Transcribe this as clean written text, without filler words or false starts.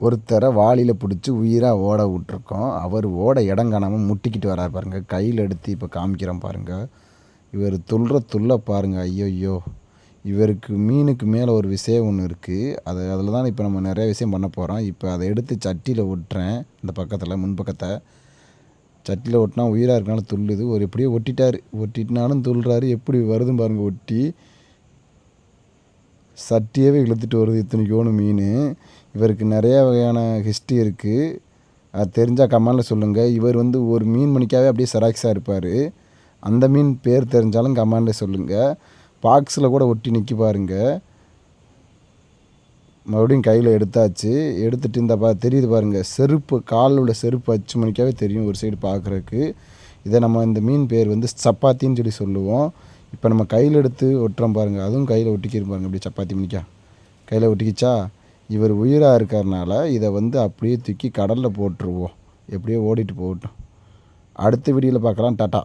ஒருத்தரை வாளியில் பிடிச்சி உயிராக ஓட விட்ருக்கோம். அவர் ஓட இடம் காணாமல் முட்டிக்கிட்டு வரார் பாருங்கள். கையில் எடுத்து இப்போ காமிக்கிறோம் பாருங்கள். இவர் துள்ள பாருங்கள். ஐயோ, இவருக்கு மீனுக்கு மேலே ஒரு விஷயம் ஒன்று இருக்குது. அதில் தான் இப்போ நம்ம நிறைய விஷயம் பண்ண போகிறோம். இப்போ அதை எடுத்து சட்டியில் ஒட்டுறேன். இந்த பக்கத்தில் முன்பக்கத்தை சட்டியில் ஒட்டினா உயிராக இருக்கனால துள்ளுது. ஒரு எப்படியோ ஒட்டிட்டார். ஒட்டிட்டுனாலும் துள்ளுறாரு. எப்படி வருதுன்னு பாருங்கள். ஒட்டி சட்டியவே இழுத்துட்டு வருது. இத்தனைக்கோணு மீன். இவருக்கு நிறையா வகையான ஹிஸ்ட்ரி இருக்குது. அது தெரிஞ்சால் கமெண்டில் சொல்லுங்கள். இவர் வந்து ஒரு மீன் மணிக்காகவே அப்படியே செராக்ஸாக இருப்பார். அந்த மீன் பேர் தெரிஞ்சாலும் கமெண்டில் சொல்லுங்கள். பாக்ஸில் கூட ஒட்டி நிற்கி பாருங்கள். மறுபடியும் கையில் எடுத்தாச்சு. எடுத்துகிட்டு இந்த தெரியுது பாருங்கள். செருப்பு காலில் உள்ள செருப்பு அச்சு மணிக்காகவே தெரியும் ஒரு சைடு பார்க்குறதுக்கு. இதை நம்ம இந்த மீன் பேர் வந்து சப்பாத்தின்னு சொல்லுவோம். இப்போ நம்ம கையில் எடுத்து ஒட்டுறோம் பாருங்கள். அதுவும் கையில் ஒட்டிக்கிட்டு பாருங்கள். அப்படி சப்பாத்தி மணிக்கா கையில் ஒட்டிக்கிச்சா. இவர் உயிராக இருக்கிறனால இதை வந்து அப்படியே தூக்கி கடலில் போட்டுருவோம். எப்படியோ ஓடிட்டு போகட்டும். அடுத்த வீடியோவில் பார்க்கலாம். டாட்டா.